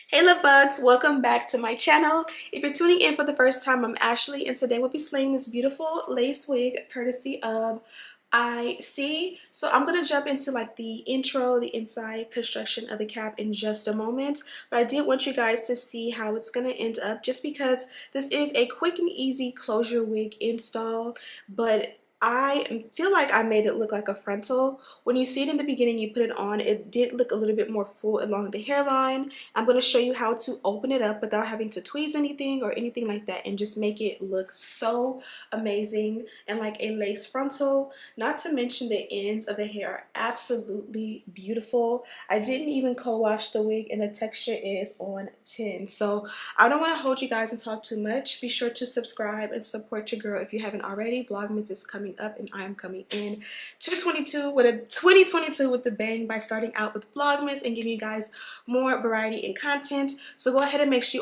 Hey love bugs, welcome back to my channel. If you're tuning in for the first time, I'm Ashley and today we'll be slaying this beautiful lace wig courtesy of ISEE. So I'm going to jump into like the intro, the inside construction of the cap in just a moment, but I did want you guys to see how it's going to end up just because this is a quick and easy closure wig install, but I feel like I made it look like a frontal. When you see it in the beginning, you put it on, it did look a little bit more full along the hairline. I'm going to show you how to open it up without having to tweeze anything or anything like that and just make it look so amazing and like a lace frontal. Not to mention the ends of the hair are absolutely beautiful. I didn't even co-wash the wig and the texture is on 10. So I don't want to hold you guys and talk too much. Be sure to subscribe and support your girl if you haven't already. Vlogmas is coming up and I am coming in 2022 with a bang by starting out with Vlogmas and giving you guys more variety and content. So go ahead and make sure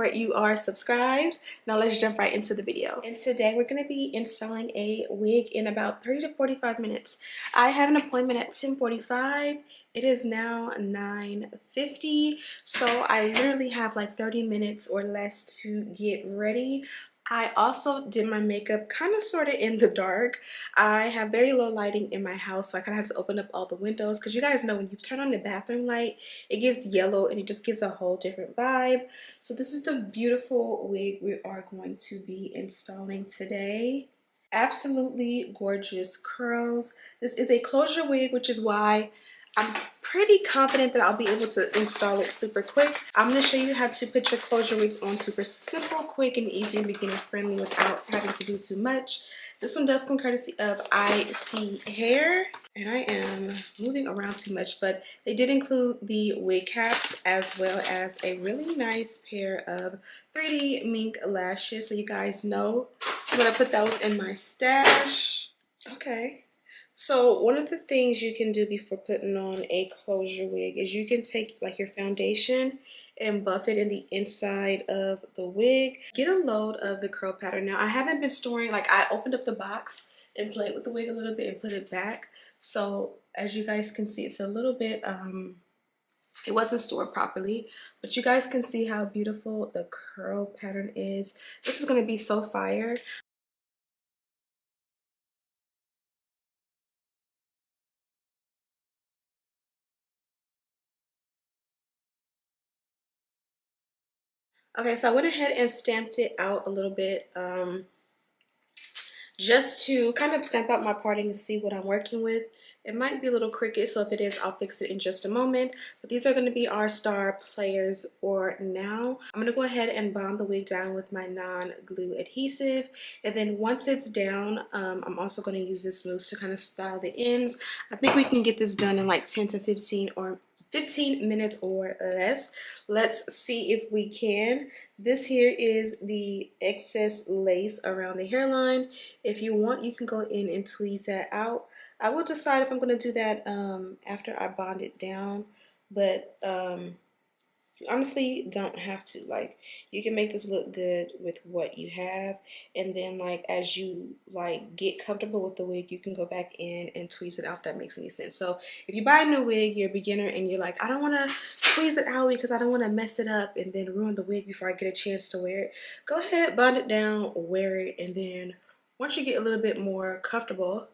you are subscribed. Now let's jump right into the video. And today we're going to be installing a wig in about 30 to 45 minutes. I have an appointment at 10:45. It is now 9:50, so I literally have like 30 minutes or less to get ready. I also did my makeup kind of sort of in the dark. I have very low lighting in my house, so I kind of had to open up all the windows because you guys know when you turn on the bathroom light, it gives yellow and it just gives a whole different vibe. So this is the beautiful wig we are going to be installing today. Absolutely gorgeous curls. This is a closure wig, which is why I'm pretty confident that I'll be able to install it super quick. I'm going to show you how to put your closure wigs on super simple, quick, and easy and beginner friendly without having to do too much. This one does come courtesy of ISEE Hair, and I am moving around too much, but they did include the wig caps as well as a really nice pair of 3D mink lashes, so you guys know I'm going to put those in my stash. Okay. So one of the things you can do before putting on a closure wig is you can take like your foundation and buff it in the inside of the wig. Get a load of the curl pattern. Now I haven't been storing, like I opened up the box and played with the wig a little bit and put it back. So as you guys can see, it's a little bit, it wasn't stored properly, but you guys can see how beautiful the curl pattern is. This is going to be so fire. Okay, so I went ahead and stamped it out a little bit just to kind of stamp out my parting and see what I'm working with. It might be a little crooked, so if it is, I'll fix it in just a moment. But these are going to be our star players for now. I'm going to go ahead and bond the wig down with my non-glue adhesive. And then once it's down, I'm also going to use this mousse to kind of style the ends. I think we can get this done in like 10 to 15 minutes or less. Let's see if we can. This here is the excess lace around the hairline. If you want, you can go in and tweeze that out. I will decide if I'm going to do that after I bond it down, but you honestly don't have to. Like, you can make this look good with what you have, and then like as you like get comfortable with the wig, you can go back in and tweeze it out, if that makes any sense. So if you buy a new wig, you're a beginner and you're like, I don't want to tweeze it out because I don't want to mess it up and then ruin the wig before I get a chance to wear it, go ahead, bond it down, wear it, and then once you get a little bit more comfortable,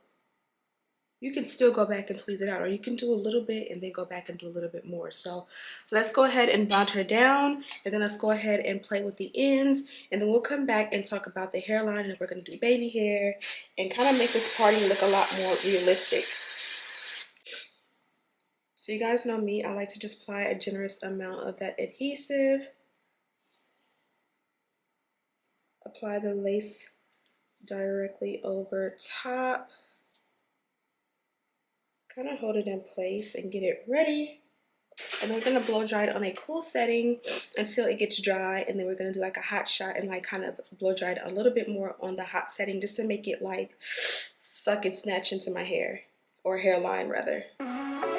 you can still go back and tweeze it out, or you can do a little bit and then go back and do a little bit more. So let's go ahead and bond her down, and then let's go ahead and play with the ends, and then we'll come back and talk about the hairline, and we're going to do baby hair and kind of make this party look a lot more realistic. So you guys know me, I like to just apply a generous amount of that adhesive. Apply the lace directly over top. Kind of hold it in place and get it ready. And we're going to blow dry it on a cool setting until it gets dry, and then we're going to do like a hot shot and like kind of blow dry it a little bit more on the hot setting just to make it like suck and snatch into my hair, or hairline rather. Now we're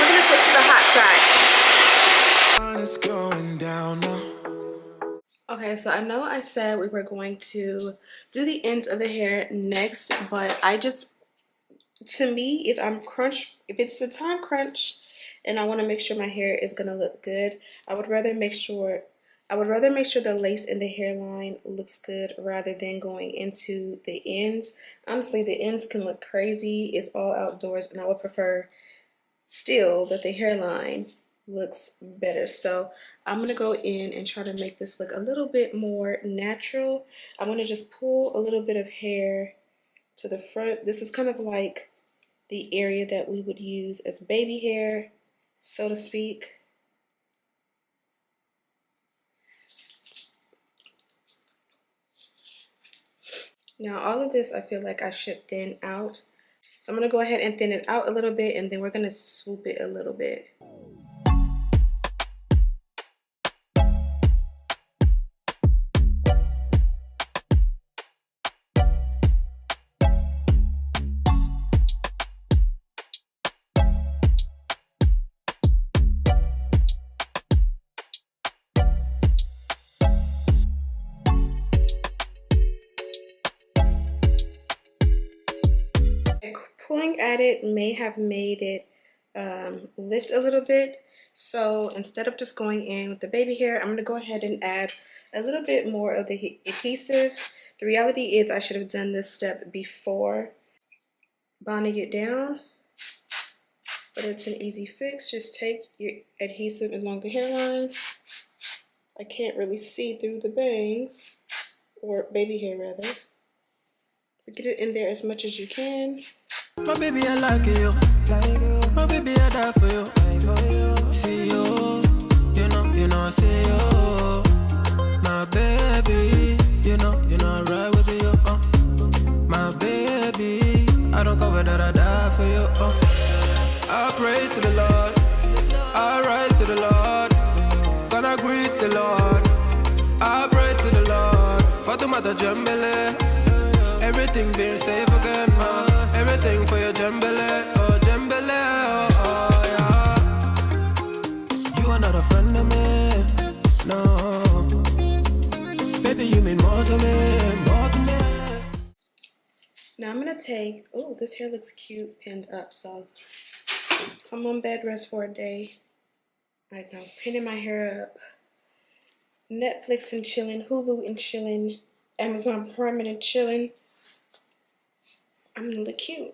going to switch to the hot shot. Okay, Okay, so I know I said we were going to do the ends of the hair next, but to me, if it's a time crunch and I want to make sure my hair is gonna look good, I would rather make sure the lace in the hairline looks good rather than going into the ends. Honestly, the ends can look crazy. It's all outdoors, and I would prefer still that the hairline looks better. So I'm gonna go in and try to make this look a little bit more natural. I'm gonna just pull a little bit of hair to the front. This is kind of like the area that we would use as baby hair, so to speak. Now all of this I feel like I should thin out. So I'm gonna go ahead and thin it out a little bit, and then we're gonna swoop it a little bit. Pulling at it may have made it lift a little bit. So instead of just going in with the baby hair, I'm going to go ahead and add a little bit more of the adhesive. The reality is I should have done this step before bonding it down, but it's an easy fix. Just take your adhesive along the hairlines. I can't really see through the bangs, or baby hair rather. Get it in there as much as you can. My baby, I like you. My baby, I die for you. See you, see you. My baby, I ride with you. My baby, I don't cover that, I die for you. I pray to the Lord, I rise to the Lord. Gonna greet the Lord, I pray to the Lord. Fatumata Jambele, everything being safe again, everything for your Jambele, oh Jambele, oh yeah. You are not a friend of me, no. Baby, you mean more to me, more to me. Now I'm gonna take, oh, this hair looks cute pinned up, so I'm on bed rest for a day. I know, pinning my hair up, Netflix and chilling, Hulu and chilling, Amazon Prime and chilling. I'm gonna look cute.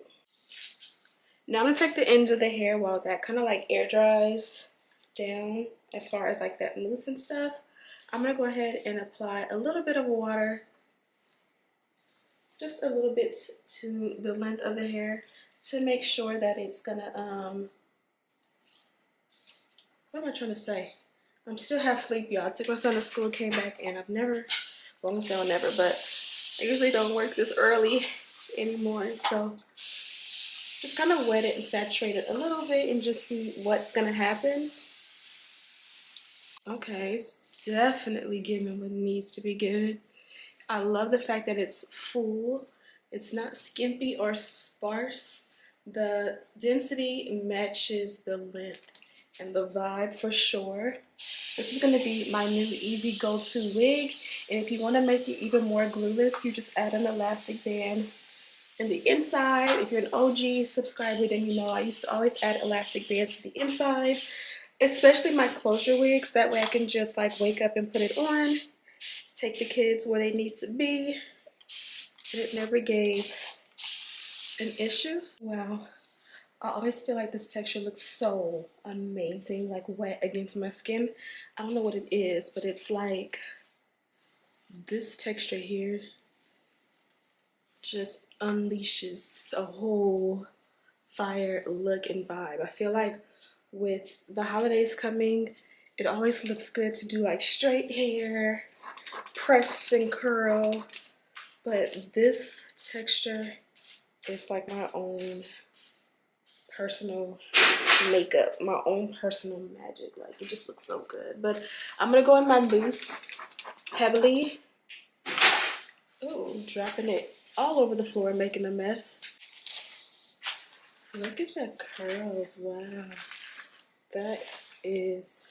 Now I'm gonna take the ends of the hair while that kind of like air dries down, as far as like that mousse and stuff. I'm gonna go ahead and apply a little bit of water, just a little bit to the length of the hair to make sure that it's gonna, what am I trying to say? I'm still half asleep, y'all. I took my son to school, came back, and I've never, well, I'm gonna say I'll never, but I usually don't work this early anymore. So just kind of wet it and saturate it a little bit and just see what's gonna happen. Okay, it's definitely giving what needs to be good. I love the fact that it's full. It's not skimpy or sparse. The density matches the length and the vibe for sure. This is going to be my new easy go-to wig. And if you want to make it even more glueless, you just add an elastic band in the inside. If you're an OG subscriber, then you know I used to always add elastic bands to the inside, especially my closure wigs. That way I can just like wake up and put it on, take the kids where they need to be, and it never gave an issue. Wow. I always feel like this texture looks so amazing, like wet against my skin. I don't know what it is, but it's like this texture here just unleashes a whole fire look and vibe. I feel like with the holidays coming, it always looks good to do like straight hair, press and curl, but this texture is like my own personal makeup, my own personal magic. Like, it just looks so good. But I'm gonna go in my mousse heavily. Ooh, dropping it all over the floor, making a mess. Look at the curls. Wow, that is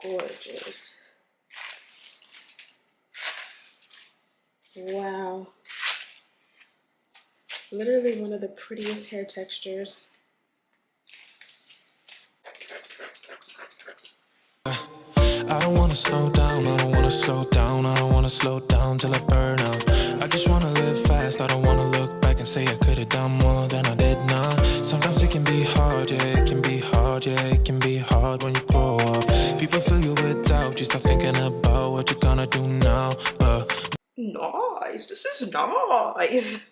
gorgeous. Wow. Literally one of the prettiest hair textures. I don't wanna slow down, I don't wanna slow down, I don't wanna slow down till I burn out. I just wanna live fast, I don't wanna look back and say I could've done more than I did now. Sometimes it can be hard, yeah, it can be hard, yeah, it can be hard when you grow up. People fill you with doubt, you start thinking about what you're gonna do now. But nice, this is nice.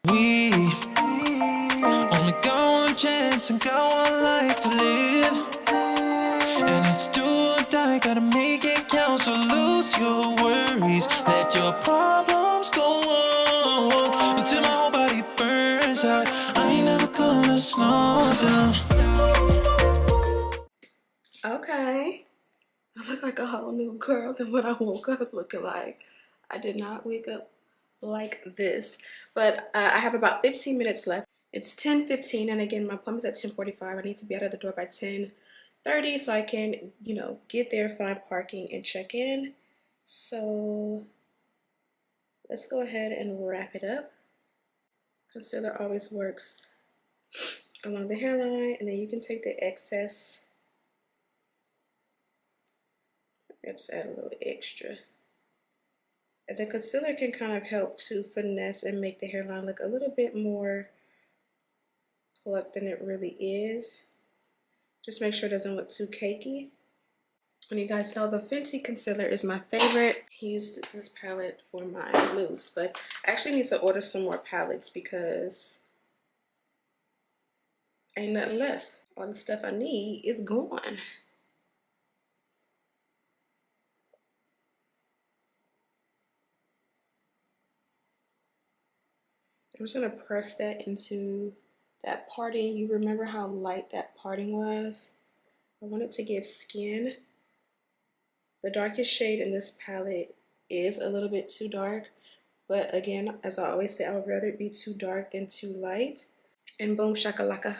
we only got one chance and got one life to live. And it's do or die, gotta make it count. So lose your worries, let your problems go on until my whole body burns out. I ain't never gonna slow down. Okay. I look like a whole new girl than what I woke up looking like. I did not wake up like this. But I have about 15 minutes left. It's 10:15, and again, my appointment's at 10:45. I need to be out of the door by 10:30 so I can, you know, get there, find parking, and check in. So let's go ahead and wrap it up. Concealer always works along the hairline, and then you can take the excess. Let's add a little extra. And the concealer can kind of help to finesse and make the hairline look a little bit more plucked than it really is. Just make sure it doesn't look too cakey. And you guys know the Fenty concealer is my favorite. I used this palette for my loose, but I actually need to order some more palettes because ain't nothing left. All the stuff I need is gone. I'm just gonna press that into that parting. You remember how light that parting was? I want it to give skin. The darkest shade in this palette is a little bit too dark, but again, as I always say, I would rather it be too dark than too light. And boom shakalaka.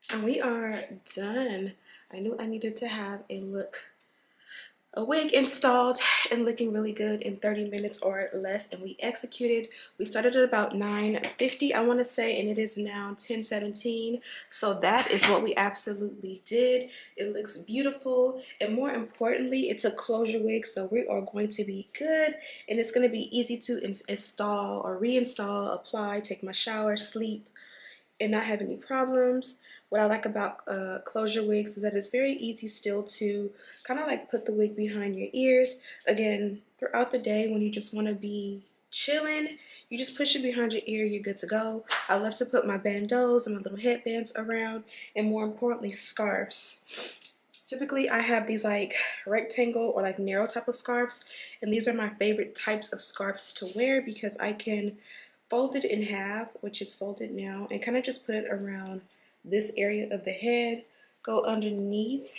And we are done. I knew I needed to have a wig installed and looking really good in 30 minutes or less, and we executed. We started at about 9:50, I want to say, and it is now 10:17. So that is what we absolutely did. It looks beautiful, and more importantly, it's a closure wig, so we are going to be good, and it's going to be easy to install or reinstall, apply, take my shower, sleep, and not have any problems. What I like about closure wigs is that it's very easy still to kind of like put the wig behind your ears. Again, throughout the day when you just want to be chilling, you just push it behind your ear, you're good to go. I love to put my bandeaus and my little headbands around, and more importantly, scarves. Typically, I have these like rectangle or like narrow type of scarves, and these are my favorite types of scarves to wear because I can fold it in half, which it's folded now, and kind of just put it around this area of the head, go underneath.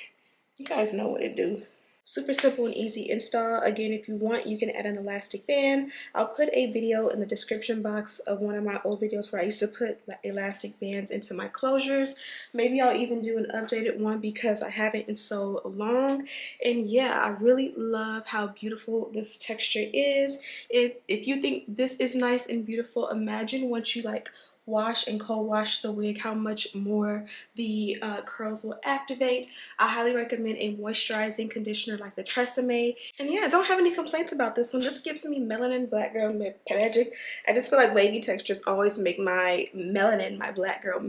You guys know what to do. Super simple and easy install. Again, if you want, you can add an elastic band. I'll put a video in the description box of one of my old videos where I used to put elastic bands into my closures. Maybe I'll even do an updated one because I haven't in so long. And yeah, I really love how beautiful this texture is. If you think this is nice and beautiful, imagine once you like wash and co-wash the wig, how much more the curls will activate. I highly recommend a moisturizing conditioner like the Tresemme. And yeah, I don't have any complaints about this one. This gives me melanin black girl magic. I just feel like wavy textures always make my melanin, my black girl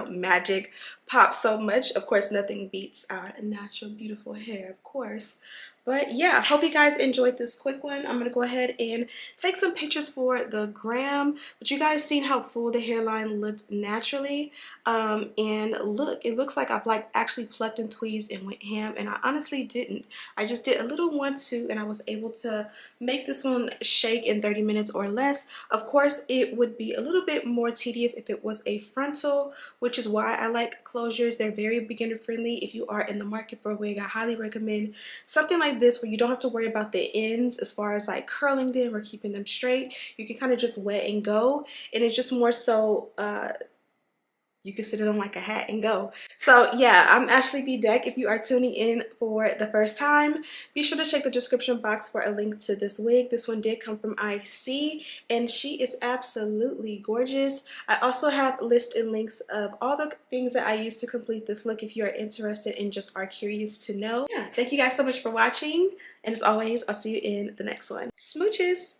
magic pop so much. Of course, nothing beats our natural beautiful hair, of course. But yeah, I hope you guys enjoyed this quick one. I'm going to go ahead and take some pictures for the gram. But you guys seen how full the hairline looked naturally. And look, it looks like I've like actually plucked and tweezed and went ham. And I honestly didn't. I just did a little 1-2 and I was able to make this one shake in 30 minutes or less. Of course, it would be a little bit more tedious if it was a frontal, which is why I like closures. They're very beginner friendly. If you are in the market for a wig, I highly recommend something like this where you don't have to worry about the ends as far as like curling them or keeping them straight. You can kind of just wet and go, and it's just more so you can sit it on like a hat and go. So yeah, I'm Ashley B. Deck. If you are tuning in for the first time, be sure to check the description box for a link to this wig. This one did come from ISEE, and she is absolutely gorgeous. I also have lists and links of all the things that I used to complete this look if you are interested and just are curious to know. Yeah, thank you guys so much for watching, and as always, I'll see you in the next one. Smooches!